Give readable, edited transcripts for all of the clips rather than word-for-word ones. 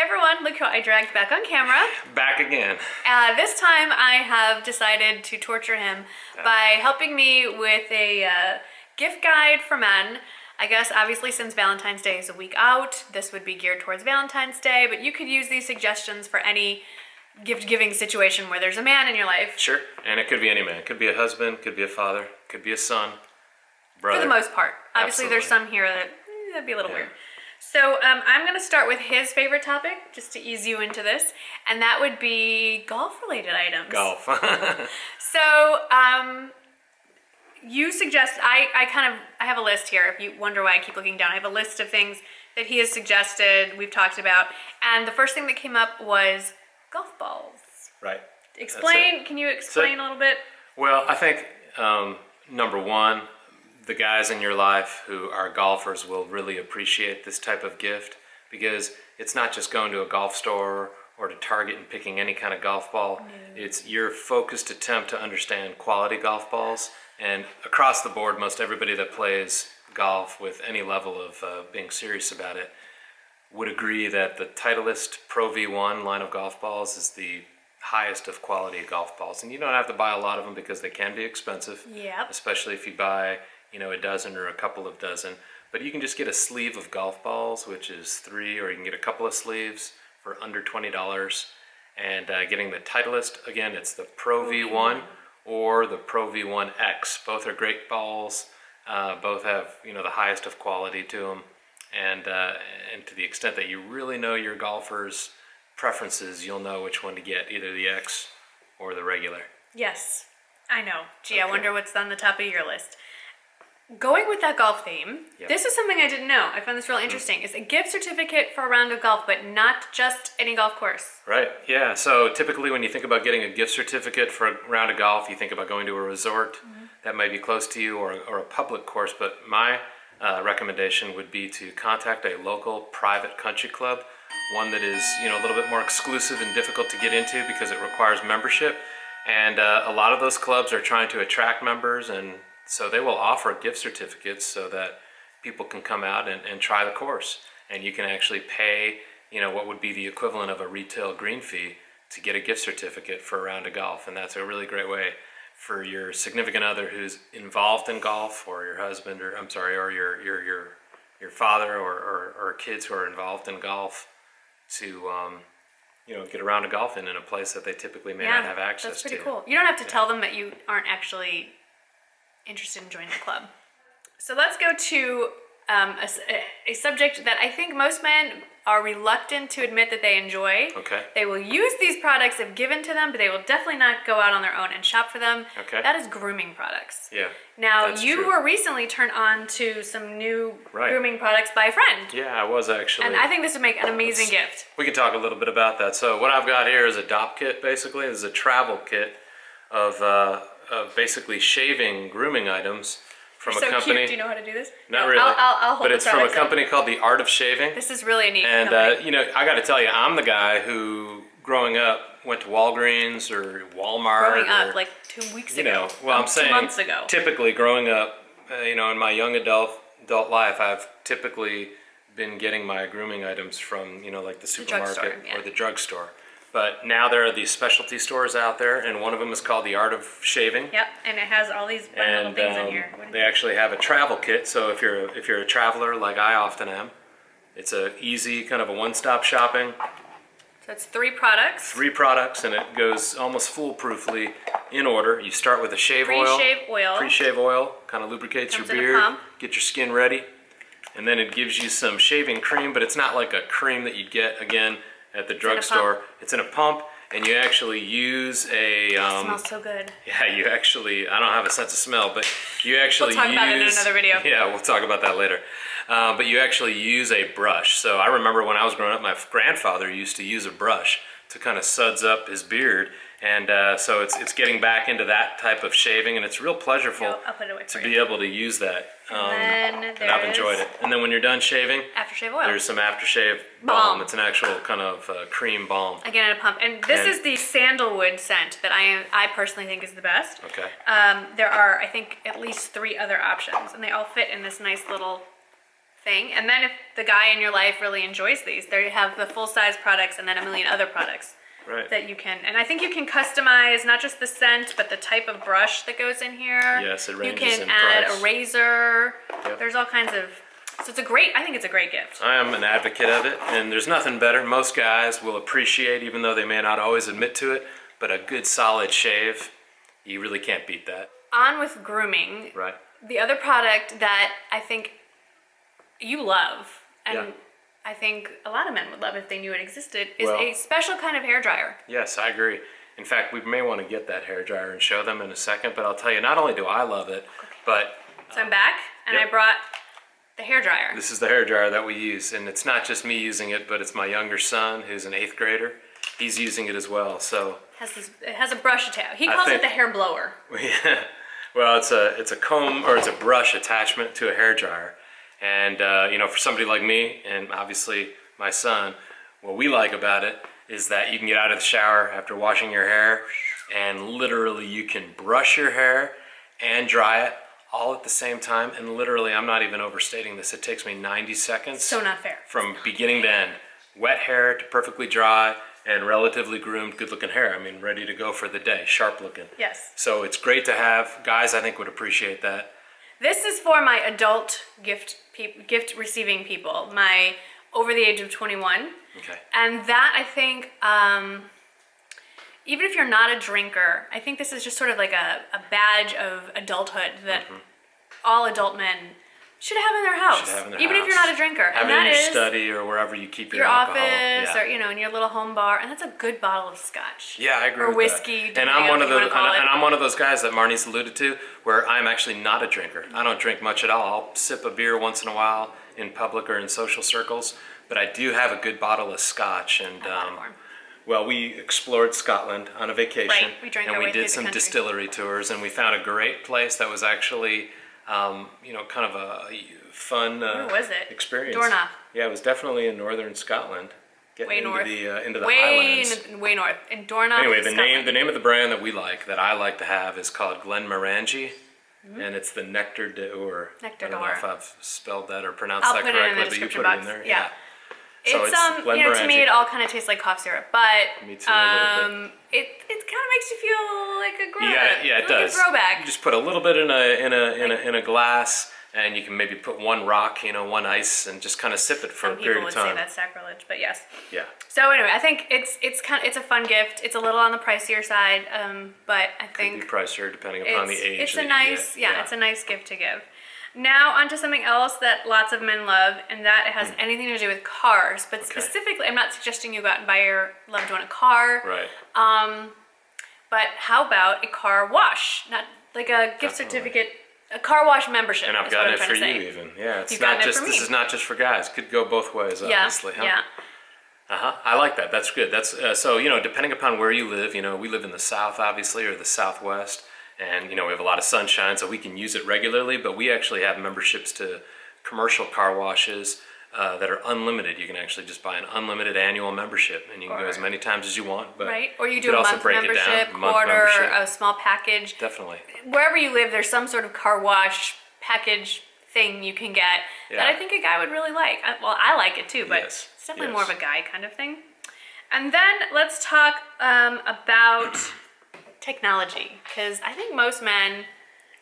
everyone, look who I dragged back on camera. Back again. This time I have decided to torture him by helping me with a gift guide for men. I guess obviously since Valentine's Day is a week out, this would be geared towards Valentine's Day, but you could use these suggestions for any gift-giving situation where there's a man in your life. Sure, and it could be any man. It could be a husband, could be a father, could be a son, brother. For the most part. Obviously Absolutely. there's some here that'd be a little weird. So I'm going to start with his favorite topic, just to ease you into this, and that would be golf-related items. Golf. So you suggest, I have a list here. If you wonder why I keep looking down, I have a list of things that he has suggested, we've talked about, and the first thing that came up was golf balls. Right. Can you explain a little bit? Well, I think number one, the guys in your life who are golfers will really appreciate this type of gift, because it's not just going to a golf store or to Target and picking any kind of golf ball. No. It's your focused attempt to understand quality golf balls. And across the board, most everybody that plays golf with any level of being serious about it would agree that the Titleist Pro V1 line of golf balls is the highest of quality golf balls. And you don't have to buy a lot of them because they can be expensive. Yep. Especially if you buy a dozen or a couple of dozen. But you can just get a sleeve of golf balls, which is 3, or you can get a couple of sleeves for under $20. And getting the Titleist, again, it's the Pro V1 or the Pro V1X. Both are great balls. Both have, the highest of quality to them. And to the extent that you really know your golfer's preferences, you'll know which one to get, either the X or the regular. Yes, I know. Gee, okay. I wonder what's on the top of your list. Going with that golf theme, This is something I didn't know. I found this real interesting. It's a gift certificate for a round of golf, but not just any golf course. Right, yeah. So typically when you think about getting a gift certificate for a round of golf, you think about going to a resort that might be close to you, or a public course. But my recommendation would be to contact a local private country club, one that is a little bit more exclusive and difficult to get into because it requires membership. And a lot of those clubs are trying to attract members, and so they will offer gift certificates so that people can come out and try the course. And you can actually pay, what would be the equivalent of a retail green fee to get a gift certificate for a round of golf. And that's a really great way for your significant other who's involved in golf, or your husband, or your father, or kids who are involved in golf, to get a round of golf in a place that they typically may not have access to. That's pretty cool. You don't have to tell them that you aren't actually interested in joining the club. So let's go to a subject that I think most men are reluctant to admit that they enjoy. Okay. They will use these products if given to them, but they will definitely not go out on their own and shop for them. Okay. That is grooming products. Yeah. Now, you were recently turned on to some new grooming products by a friend. Yeah, I was actually. And I think this would make an amazing gift. We can talk a little bit about that. So what I've got here is a DOP kit, basically. This is a travel kit of basically shaving grooming items from a company. Cute. Do you know how to do this? Not really. I'll hold but it's from a company called The Art of Shaving. This is really a neat company. I got to tell you, I'm the guy who, growing up, went to Walgreens or Walmart. Growing up, like 2 weeks ago. I'm saying 2 months ago. Typically, growing up, in my young adult life, I've typically been getting my grooming items from, like the supermarket or the drugstore. But now there are these specialty stores out there, and one of them is called The Art of Shaving. Yep, and it has all these fun little things in here. They actually have a travel kit, so if you're a traveler like I often am, it's a easy kind of a one-stop shopping. So it's 3 products. 3 products, and it goes almost foolproofly in order. You start with a shave oil. Pre-shave oil. Kind of lubricates your beard, get your skin ready. And then it gives you some shaving cream, but it's not like a cream that you'd get, again, at the drugstore. It's in a pump, and you actually use a... it smells so good. Yeah, you actually... I don't have a sense of smell, but you actually we'll talk about it in another video. Yeah, we'll talk about that later. But you actually use a brush. So I remember when I was growing up, my grandfather used to use a brush to kind of suds up his beard. And so it's getting back into that type of shaving, and it's real pleasureful to be able to use that. And I've enjoyed it. And then when you're done shaving, aftershave oil. There's some aftershave balm. It's an actual kind of cream balm. Again, in a pump. And this is the sandalwood scent that I personally think is the best. thing. And then if the guy in your life really enjoys these, there you have the full-size products and then a million other products that you can. And I think you can customize not just the scent, but the type of brush that goes in here. Yes, it ranges You can in add price. a razor. Yep. There's all kinds of. So I think it's a great gift. I am an advocate of it, and there's nothing better. Most guys will appreciate, even though they may not always admit to it, but a good solid shave, you really can't beat that. On with grooming. Right. The other product that I think you love, and Yeah. I think a lot of men would love if they knew it existed, is Well- a special kind of hair dryer. Yes, I agree. In fact, we may want to get that hair dryer and show them in a second, but I'll tell you, not only do I love it, but So I'm back, and Yep. I brought the hair dryer. this is the hair dryer that we use, and it's not just me using it, but it's my younger son, who's an 8th grader. He's using it as well, so... It has a brush attachment. He I calls it think- the hair blower. Yeah. Well, it's a comb, or it's a brush attachment to a hair dryer. And, for somebody like me, and obviously my son, what we like about it is that you can get out of the shower after washing your hair, and literally you can brush your hair and dry it all at the same time. And literally, I'm not even overstating this, it takes me 90 seconds. So not fair. From beginning to end. Wet hair to perfectly dry and relatively groomed, good looking hair. I mean, ready to go for the day, sharp looking. Yes. So it's great to have. Guys, I think, would appreciate that. This is for my adult gift receiving people, my over the age of 21. Okay. And that, I think, even if you're not a drinker, I think this is just sort of like a badge of adulthood that all adult men should have in their house. Even if you're not a drinker. Have and it in that your is study or wherever you keep your your alcohol. office Yeah. or, in your little home bar. And that's a good bottle of scotch. Yeah, I agree or with whiskey, that. And depending I'm on one what of you those, wanna call it. and I'm one of those guys that Marnie's alluded to, where I'm actually not a drinker. I don't drink much at all. I'll sip a beer once in a while in public or in social circles, but I do have a good bottle of scotch. And well, we explored Scotland on a vacation, Right, we drank and our we way through did the some country. distillery tours, and we found a great place that was actually, kind of a fun Where was it? experience. Dornoch. Yeah, it was definitely in northern Scotland. Getting Way into north. into the way, Highlands. way north. In Dornoch, Anyway, the Scotland. name of the brand that I like to have is called Glenmorangie, and it's the Nectar d'Or. Nectar I don't know d'Or. if I've spelled that or pronounced I'll that put it in correctly, the but you description put it in box. there. Yeah. So It's it's to me Glenmorangie. it all kind of tastes like cough syrup, but Me too, a little bit. it kind of makes you feel like a grown Yeah, it like does. a throwback. You just put a little bit in a glass, and you can maybe put one rock, one ice, and just kind of sip it for Some a people period would of say time. that's sacrilege, but yes. Yeah. So anyway, I think it's a fun gift. It's a little on the pricier side, but I Could think be pricier depending upon the age. it's that a you nice get. it's a nice gift to give. Now onto something else that lots of men love, and that has anything to do with cars. But specifically, I'm not suggesting you go out and buy your loved one a car. Right. But how about a car wash? Not like a gift certificate, a car wash membership. And I've is got what it I'm for trying you to say. even. Yeah, it's You've not gotten it just for this me. is not just for guys. Could go both ways, obviously. Huh? Yeah. I like that. That's good. That's so depending upon where you live, we live in the South, obviously, or the Southwest, and we have a lot of sunshine, so we can use it regularly. But we actually have memberships to commercial car washes that are unlimited. You can actually just buy an unlimited annual membership, and you can go as many times as you want. But Right, or you do could a also month break it membership, down. Month quarter, membership. a small package. Definitely. Wherever you live, there's some sort of car wash package thing you can get that I think a guy would really like. I like it too, but Yes, it's definitely yes. more of a guy kind of thing. And then let's talk about technology, because I think most men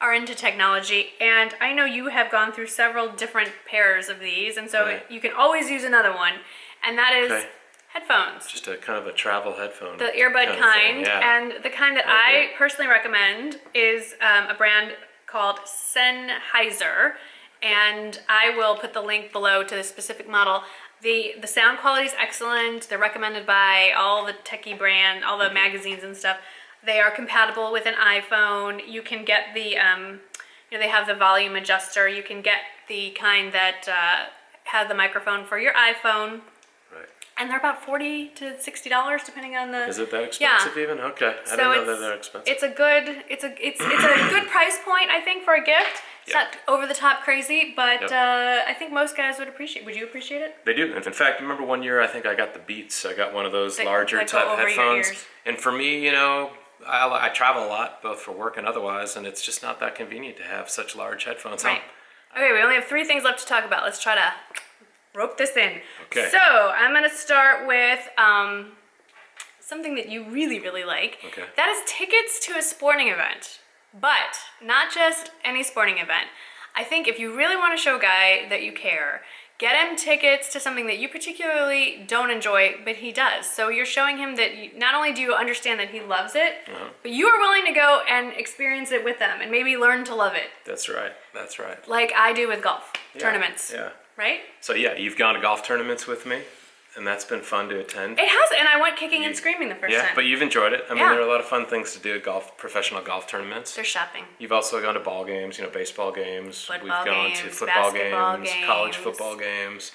are into technology, and I know you have gone through several different pairs of these, and so Right. you can always use another one, and that is Okay. headphones. Just a kind of a travel headphone. The earbud of kind, thing, yeah. and the kind that I I agree. personally recommend is a brand called Sennheiser, and I will put the link below to the specific model. The sound quality is excellent. They're recommended by all the techie brand, all the magazines and stuff. They are compatible with an iPhone. You can get the, they have the volume adjuster. You can get the kind that have the microphone for your iPhone. Right. And they're about $40 to $60 depending on the. Is it that expensive even? Okay. I didn't know that they're expensive. It's a good price point, I think, for a gift. It's Yep. not over the top crazy, but Yep. I think most guys would appreciate. Would you appreciate it? They do. In fact, remember one year I think I got the Beats. I got one of those That, larger like, go type over your headphones. ears. And for me, I travel a lot, both for work and otherwise, and it's just not that convenient to have such large headphones. Right. Okay, we only have 3 things left to talk about. Let's try to rope this in. Okay. So I'm gonna start with something that you really, really like. Okay. That is tickets to a sporting event, but not just any sporting event. I think if you really want to show a guy that you care, get him tickets to something that you particularly don't enjoy, but he does. So you're showing him that not only do you understand that he loves it, but you are willing to go and experience it with them and maybe learn to love it. That's right. That's right. Like I do with golf tournaments. Yeah. Right? So yeah, you've gone to golf tournaments with me, and that's been fun to attend. It has, and I went kicking and screaming the first time. Yeah, but you've enjoyed it. I mean, Yeah. there are a lot of fun things to do at professional golf tournaments. They're shopping. You've also gone to ball games, baseball games. Football We've gone to games, football basketball games, games. college football games.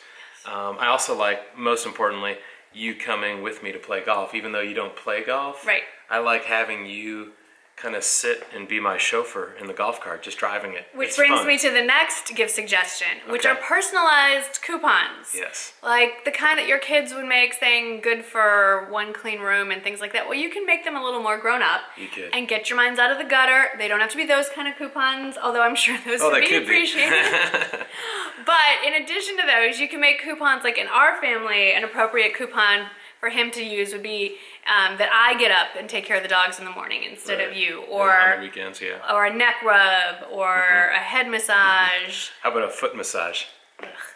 I also like, most importantly, you coming with me to play golf, even though you don't play golf. Right. I like having you kind of sit and be my chauffeur in the golf cart, just driving it. Which It's brings fun. me to the next gift suggestion, which Okay. are personalized coupons. Yes. Like the kind that your kids would make saying good for one clean room and things like that. Well, you can make them a little more grown up. You could. And get your minds out of the gutter. They don't have to be those kind of coupons, although I'm sure those would they be could appreciated. But in addition to those, you can make coupons, like in our family, an appropriate coupon for him to use would be that I get up and take care of the dogs in the morning instead of Right. you, on or the weekends, yeah. or a neck rub, or a head massage. How about a foot massage?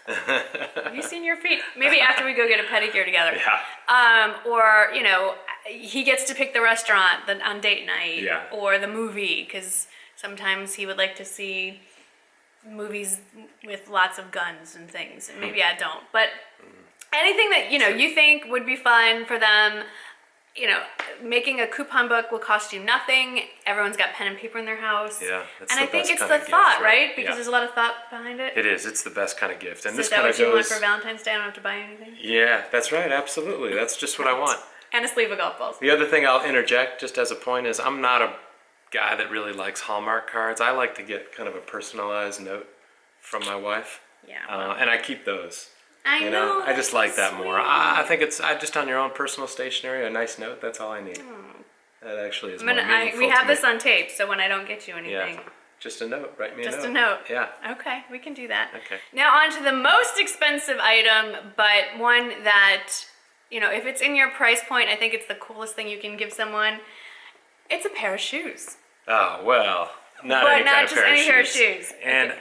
Have you seen your feet? Maybe after we go get a pedicure together. Yeah. Or, he gets to pick the restaurant on date night. Yeah. Or the movie, because sometimes he would like to see movies with lots of guns and things. And maybe I don't. But anything that, you think would be fun for them, making a coupon book will cost you nothing. Everyone's got pen and paper in their house. Yeah, that's and the I think best it's kind the of gift, thought, right? right? Because Yeah. there's a lot of thought behind it. It is. It's the best kind of gift. And So this is that kind what of you want goes... for Valentine's Day? I don't have to buy anything? Yeah, that's right. Absolutely. That's just what I want. And a sleeve of golf balls. The other thing I'll interject just as a point is I'm not a guy that really likes Hallmark cards. I like to get kind of a personalized note from my wife. Yeah. And I keep those. I know. I just like that sweet. more. I think it's just on your own personal stationery, a nice note, that's all I need. That actually is more meaningful we have to this me. on tape, so when I don't get you anything, Just a note. Write me a note. just a note. Yeah. Okay, we can do that. Okay. Now on to the most expensive item, but one that, if it's in your price point, I think it's the coolest thing you can give someone. It's a pair of shoes. Oh, well, not But any not kind of just pair any of pair of shoes. shoes. And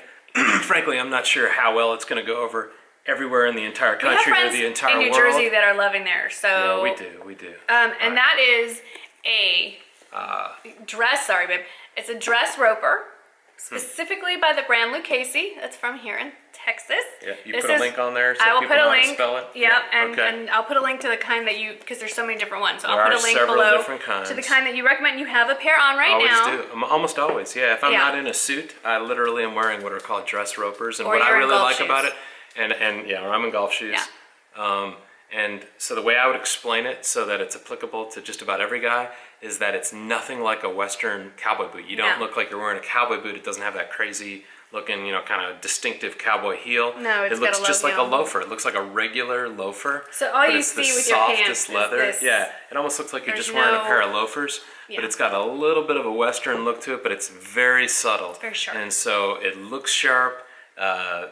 frankly, I'm not sure how well it's going to go over everywhere in the entire We have country or friends the entire in New world. Jersey that are loving theirs, so. Yeah, we do. And that is a dress, sorry babe, it's a dress roper, specifically by the brand Lucchese. That's from here in Texas. Yeah, you This put a is- link on there so I will people put a know how to link. spell it? Yeah, okay. and I'll put a link to the kind that because there's so many different ones. So There I'll are put a link several below different kinds. to the kind that you recommend. You have a pair on right always now. do. Almost always, yeah. If I'm Yeah. not in a suit, I literally am wearing what are called dress ropers. And Or what I you're in really golf like shoes. about it, and yeah, or I'm in golf shoes. Yeah. And so the way I would explain it so that it's applicable to just about every guy is that it's nothing like a Western cowboy boot. You don't No. look like you're wearing a cowboy boot. It doesn't have that crazy looking, kind of distinctive cowboy heel. No, it's it looks got a just low like a heel. loafer. It looks like a regular loafer. So all but you it's the see with your pants softest is leather. this. Yeah, it almost looks like you're There's just wearing a no- pair of loafers. Yeah. But it's got a little bit of a Western look to it, but it's very subtle. Very sharp. And so it looks sharp.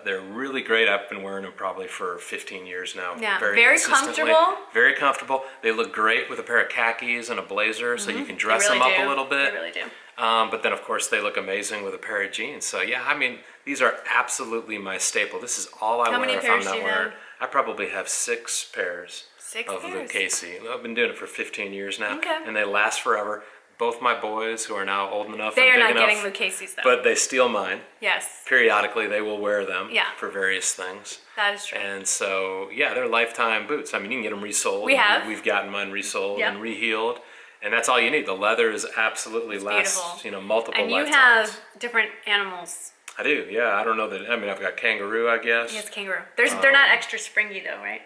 They're really great. I've been wearing them probably for 15 years now. Yeah, very consistently. comfortable. Very comfortable. They look great with a pair of khakis and a blazer, so you can They dress really them up do. a little bit. They really do. But then, of course, they look amazing with a pair of jeans. So yeah, I mean, these are absolutely my staple. This is all I How wear many if pairs I'm do not you wearing. have? I probably have 6 pairs 6 of pairs. Lucchese. I've been doing it for 15 years now, Okay. and they last forever. Both my boys, who are now old enough They are and not big getting enough, Lucchese's though. but they steal mine. Yes, Periodically, they will wear them Yeah. for various things. that is true. And so, yeah, they're lifetime boots. I mean, you can get them resold. We have. We've gotten mine resold Yep. and rehealed. And that's all you need. The leather is absolutely lasts, beautiful. multiple And you lifetimes. have different animals. I do, yeah. I don't know that. I mean, I've got kangaroo, I guess. Yes, kangaroo. They're not extra springy though, right?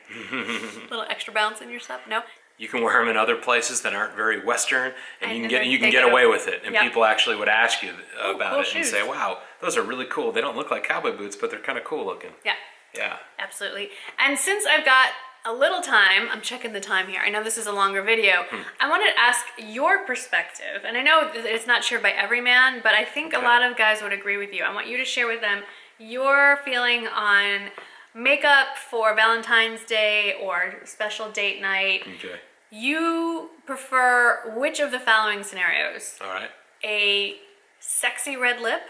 Little extra bounce in your stuff? No. You can wear them in other places that aren't very Western, and you And can they get get away with it. And Yep. people actually would ask you about cool it and shoes. say, "Wow, those are really cool. They don't look like cowboy boots, but they're kind of cool looking." Yeah. Yeah. Absolutely. And since I've got a little time, I'm checking the time here. I know this is a longer video. I wanted to ask your perspective. And I know that it's not shared by every man, but I think a Okay. lot of guys would agree with you. I want you to share with them your feeling on makeup for Valentine's Day or special date night. Okay. You prefer which of the following scenarios? All right. A sexy red lip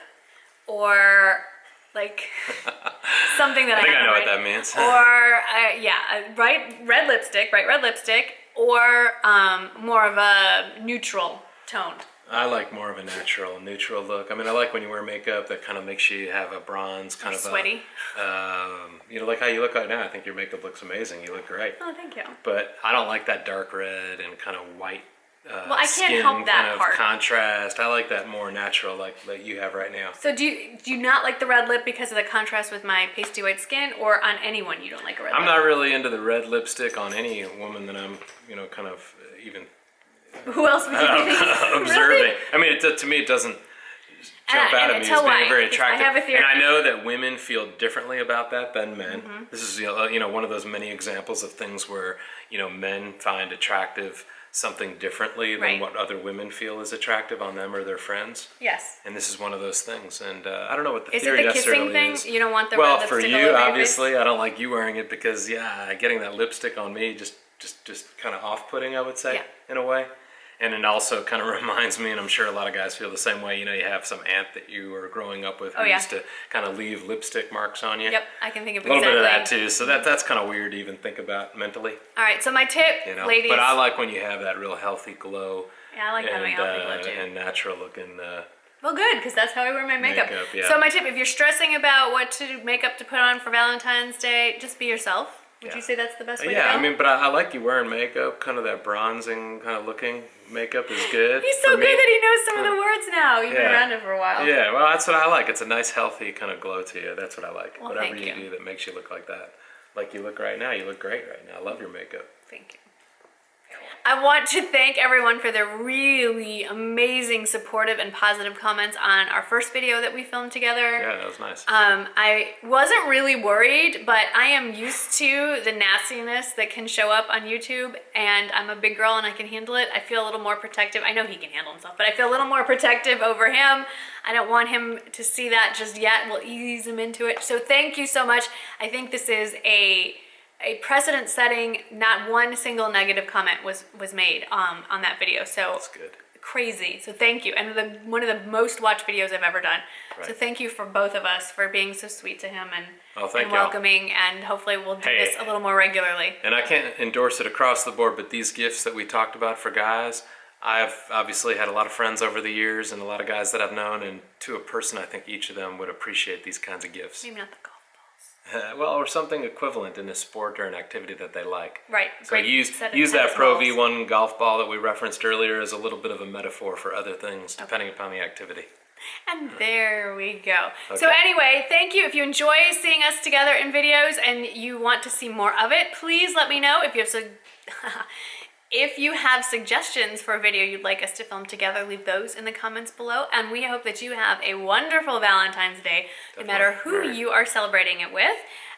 or like something that I think I know haven't what written. that means. Or a bright red lipstick, or more of a neutral tone. I like more of a neutral look. I mean, I like when you wear makeup that kind of makes you have a bronze kind of sweaty. Like how you look right now. I think your makeup looks amazing. You look great. Oh, thank you. But I don't like that dark red and kind of white. Well, I can't skin help that kind of part. contrast. I like that more natural, like you have right now. So do you not like the red lip because of the contrast with my pasty white skin, or on anyone you don't like a red lip? I'm not really into the red lipstick on any woman that I'm, kind of even Who else would you be observing. Really? I mean, to me, it doesn't jump out at me as tell being why. very 'Cause attractive. I have a theory. And I know that women feel differently about that than men. This is one of those many examples of things where men find attractive something differently than Right. what other women feel is attractive on them or their friends. Yes. And this is one of those things. And I don't know what the Is it theory the kissing necessarily thing? is. You don't want the Well, red for lipstick all you, over your obviously, face? I don't like you wearing it because, getting that lipstick on me just kind of off-putting, I would say, Yeah. in a way. And it also kind of reminds me, and I'm sure a lot of guys feel the same way, you have some aunt that you were growing up with who used to kind of leave lipstick marks on you. Yep, I can think of A little exactly. bit of that too, so that's kind of weird to even think about mentally. All right, so my tip, ladies. But I like when you have that real healthy glow. Yeah, I like having a healthy glow too. And natural looking. Well, good, because that's how I wear my makeup. Yeah. So my tip, if you're stressing about what makeup to put on for Valentine's Day, just be yourself. Would you say that's the best way to go? Yeah, I mean, but I like you wearing makeup, kind of that bronzing kind of looking makeup is good. He's so good that he knows some of the words now. You've been around him for a while. Yeah, well, that's what I like. It's a nice, healthy kind of glow to you. That's what I like. Well, Whatever thank you you. do that makes you look like that. Like you look right now. You look great right now. I love your makeup. Thank you. I want to thank everyone for their really amazing, supportive, and positive comments on our first video that we filmed together. Yeah, that was nice. I wasn't really worried, but I am used to the nastiness that can show up on YouTube, and I'm a big girl and I can handle it. I feel a little more protective. I know he can handle himself, but I feel a little more protective over him. I don't want him to see that just yet. We'll ease him into it. So thank you so much. I think this is a precedent setting. Not one single negative comment was made on that video. So That's good. Crazy. So thank you. And one of the most watched videos I've ever done. Right. So thank you for both of us for being so sweet to him and Thank y'all. welcoming, and hopefully we'll do this a little more regularly. And I can't endorse it across the board, but these gifts that we talked about for guys, I've obviously had a lot of friends over the years and a lot of guys that I've known, and to a person, I think each of them would appreciate these kinds of gifts. Maybe not the golf balls. Well, or something equivalent in a sport or an activity that they like. Right. So Great use set of that tennis Pro balls. V1 golf ball that we referenced earlier as a little bit of a metaphor for other things, depending upon the activity. And there we go. Okay. So anyway, thank you. If you enjoy seeing us together in videos and you want to see more of it, please let me know. If you have suggestions for a video you'd like us to film together, leave those in the comments below. And we hope that you have a wonderful Valentine's Day, no matter who you are celebrating it with.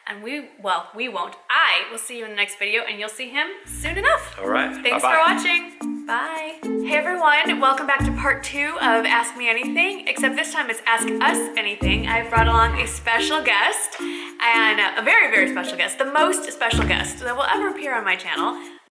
And we won't. I will see you in the next video, and you'll see him soon enough. All right. Thanks Bye-bye. for watching. Bye. Hey everyone, welcome back to part 2 of Ask Me Anything, except this time it's Ask Us Anything. I've brought along a special guest, and a very, very special guest, the most special guest that will ever appear on my channel.